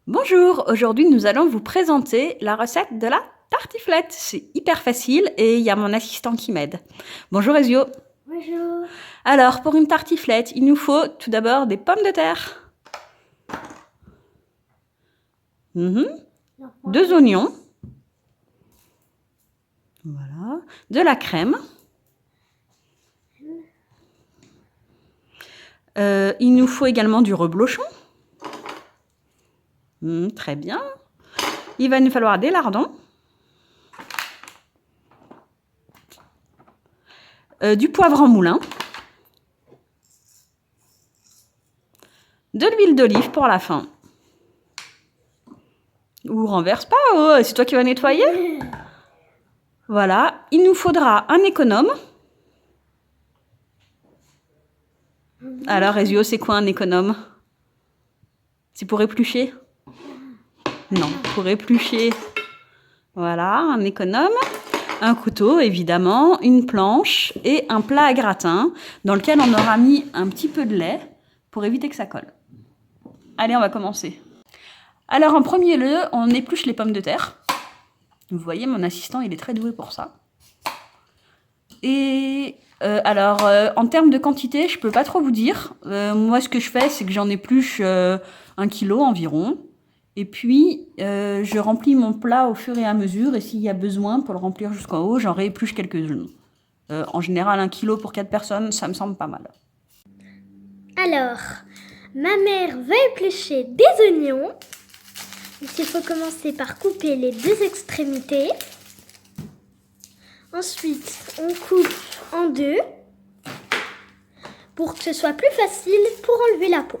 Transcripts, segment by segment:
Bonjour, aujourd'hui nous allons vous présenter la recette de la tartiflette. C'est hyper facile et il y a mon assistant qui m'aide. Bonjour Ezio. Bonjour. Alors pour une tartiflette, il nous faut tout d'abord des pommes de terre, 2 oignons, voilà, de la crème. Il nous faut également du reblochon. Très bien. Il va nous falloir des lardons, du poivre en moulin, de l'huile d'olive pour la fin. Ou renverse pas, oh, c'est toi qui vas nettoyer. Voilà, il nous faudra un économe. Alors Ezio, c'est quoi un économe? C'est pour éplucher? Non, pour éplucher. Voilà, un économe, un couteau évidemment, une planche et un plat à gratin dans lequel on aura mis un petit peu de lait pour éviter que ça colle. Allez, on va commencer. Alors en premier lieu, on épluche les pommes de terre. Vous voyez, mon assistant, il est très doué pour ça. Et en termes de quantité, je peux pas trop vous dire. Moi, ce que je fais, c'est que j'en épluche 1 kilo environ. Et puis, je remplis mon plat au fur et à mesure. Et s'il y a besoin, pour le remplir jusqu'en haut, j'en réépluche quelques-unes. En général, 1 kilo pour 4 personnes, ça me semble pas mal. Alors, ma mère va éplucher des oignons. Donc, il faut commencer par couper les 2 extrémités. Ensuite, on coupe en 2 pour que ce soit plus facile pour enlever la peau.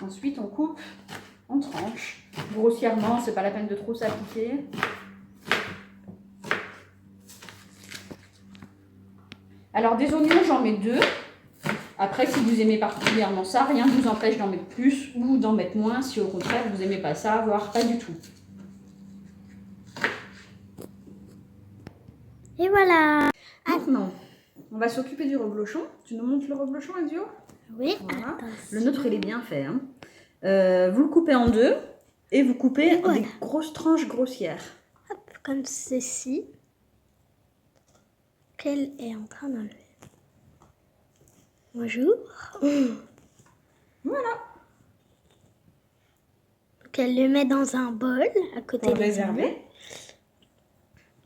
Ensuite, on coupe en tranches. Grossièrement, c'est pas la peine de trop s'appliquer. Alors, des oignons, j'en mets 2. Après, si vous aimez particulièrement ça, rien ne vous empêche d'en mettre plus ou d'en mettre moins si au contraire vous n'aimez pas ça, voire pas du tout. Et voilà. Maintenant, on va s'occuper du reblochon. Tu nous montres le reblochon, Ezio? Oui. Voilà. Attention. Le nôtre, il est bien fait. Hein. Vous le coupez en 2 et vous coupez en des grosses tranches grossières. Hop, comme ceci. Qu'elle est en train d'enlever. Bonjour. Voilà. Donc elle le met dans un bol à côté Pour des réserver.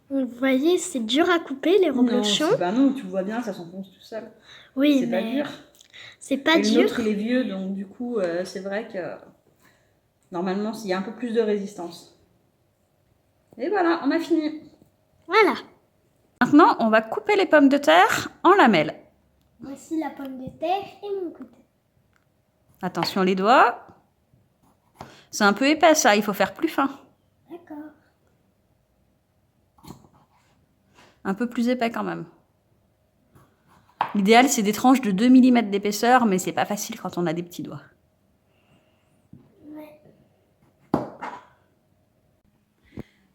oignons. Vous voyez, c'est dur à couper les reblochons. Non, tu vois bien, ça s'enfonce tout seul. Oui, c'est mais pas dur. c'est pas et dur. Le nôtre, il est vieux, donc du coup, c'est vrai que normalement, il y a un peu plus de résistance. Et voilà, on a fini. Voilà. Maintenant, on va couper les pommes de terre en lamelles. Voici la pomme de terre et mon couteau. Attention les doigts. C'est un peu épais ça, il faut faire plus fin. D'accord. Un peu plus épais quand même. L'idéal, c'est des tranches de 2 mm d'épaisseur, mais c'est pas facile quand on a des petits doigts. Ouais.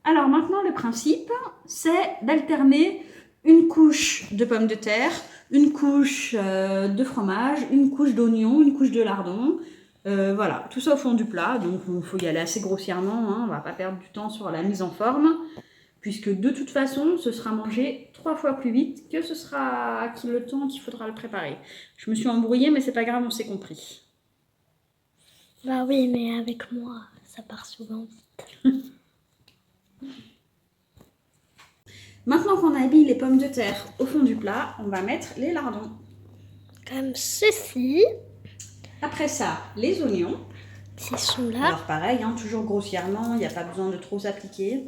Alors maintenant, le principe, c'est d'alterner une couche de pommes de terre, une couche de fromage, une couche d'oignon, une couche de lardon. Voilà, tout ça au fond du plat, donc il faut y aller assez grossièrement, hein, on va pas perdre du temps sur la mise en forme, puisque de toute façon, ce sera mangé 3 fois plus vite que ce sera le temps qu'il faudra le préparer. Je me suis embrouillée, mais c'est pas grave, on s'est compris. Bah oui, mais avec moi, ça part souvent vite. Maintenant qu'on a mis les pommes de terre au fond du plat, on va mettre les lardons. Comme ceci. Après ça, les oignons. Qui sont là. Alors pareil, hein, toujours grossièrement, il n'y a pas besoin de trop s'appliquer.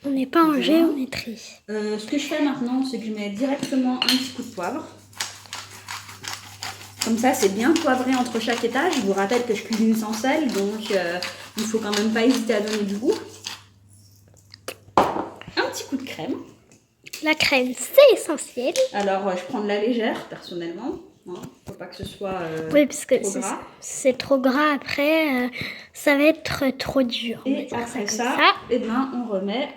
On n'est pas en géométrie. Ce que je fais maintenant, c'est que je mets directement un petit coup de poivre. Comme ça, c'est bien poivré entre chaque étage. Je vous rappelle que je cuisine sans sel, donc il ne faut quand même pas hésiter à donner du goût. Un petit coup de crème. La crème, c'est essentiel. Alors, je prends de la légère, personnellement. Il ne faut pas que ce soit oui, parce que trop gras. C'est trop gras après, ça va être trop dur. Et après ça, eh ben, on remet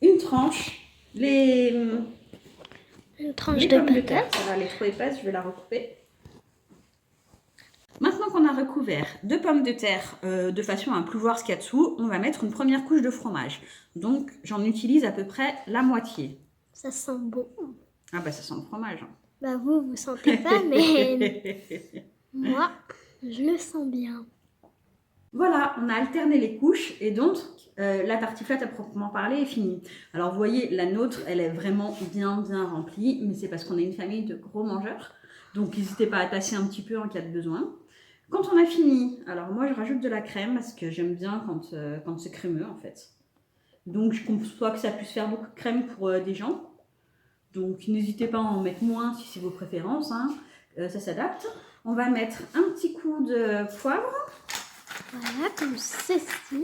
une tranche Une tranche les de pommes de terre. patate. Ça va, elle est trop épaisse, je vais la recouper. Maintenant qu'on a recouvert 2 pommes de terre de façon à ne plus voir ce qu'il y a dessous, on va mettre une première couche de fromage. Donc j'en utilise à peu près la moitié. Ça sent bon. Ah bah ça sent le fromage. Hein. Bah vous sentez pas, mais moi, je le sens bien. Voilà, on a alterné les couches et donc la tartiflette à proprement parler est finie. Alors vous voyez, la nôtre, elle est vraiment bien remplie, mais c'est parce qu'on est une famille de gros mangeurs. Donc n'hésitez pas à tasser un petit peu en cas de besoin. Quand on a fini, alors moi je rajoute de la crème parce que j'aime bien quand c'est crémeux en fait. Donc je conçois que ça puisse faire beaucoup de crème pour des gens. Donc n'hésitez pas à en mettre moins si c'est vos préférences, hein. Ça s'adapte. On va mettre un petit coup de poivre. Voilà, comme ceci.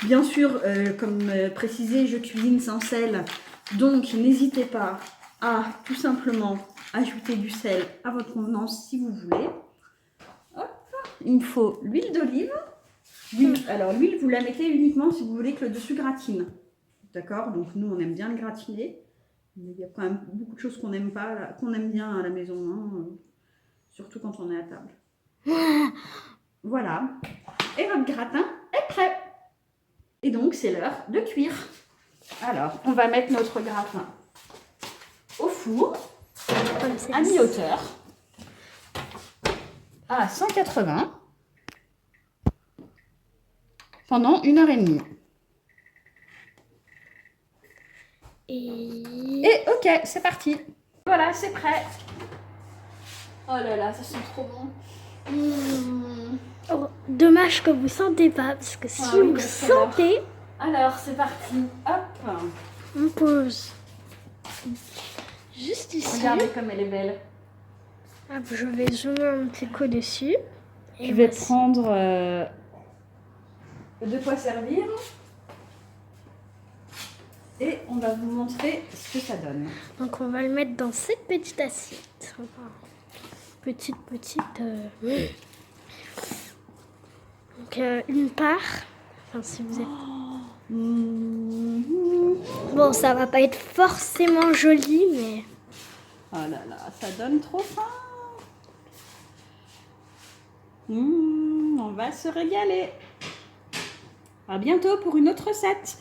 Bien sûr, comme précisé, je cuisine sans sel. Donc n'hésitez pas à tout simplement ajouter du sel à votre convenance si vous voulez. Hop, il me faut l'huile d'olive. Alors l'huile, vous la mettez uniquement si vous voulez que le dessus gratine. D'accord? Donc nous, on aime bien le gratiner. Mais il y a quand même beaucoup de choses qu'on n'aime pas, qu'on aime bien à la maison, hein, surtout quand on est à table. Voilà. Et votre gratin est prêt. Et donc, c'est l'heure de cuire. Alors, on va mettre notre gratin au four, à mi-hauteur, à 180, pendant 1h30. Et ok, c'est parti. Voilà, c'est prêt. Oh là là, ça sent trop bon. Oh, dommage que vous sentez pas, parce que si vous sentez, alors c'est parti. Hop. on pose juste ici. Regardez comme elle est belle. Hop, je vais zoomer un petit coup dessus. Et Je vais voici. prendre de quoi servir. Et on va vous montrer ce que ça donne. Donc on va le mettre dans cette petite assiette. Petite. Donc une part. Enfin si vous êtes. Bon, ça va pas être forcément joli, mais. Oh là là, ça donne trop faim. On va se régaler. À bientôt pour une autre recette.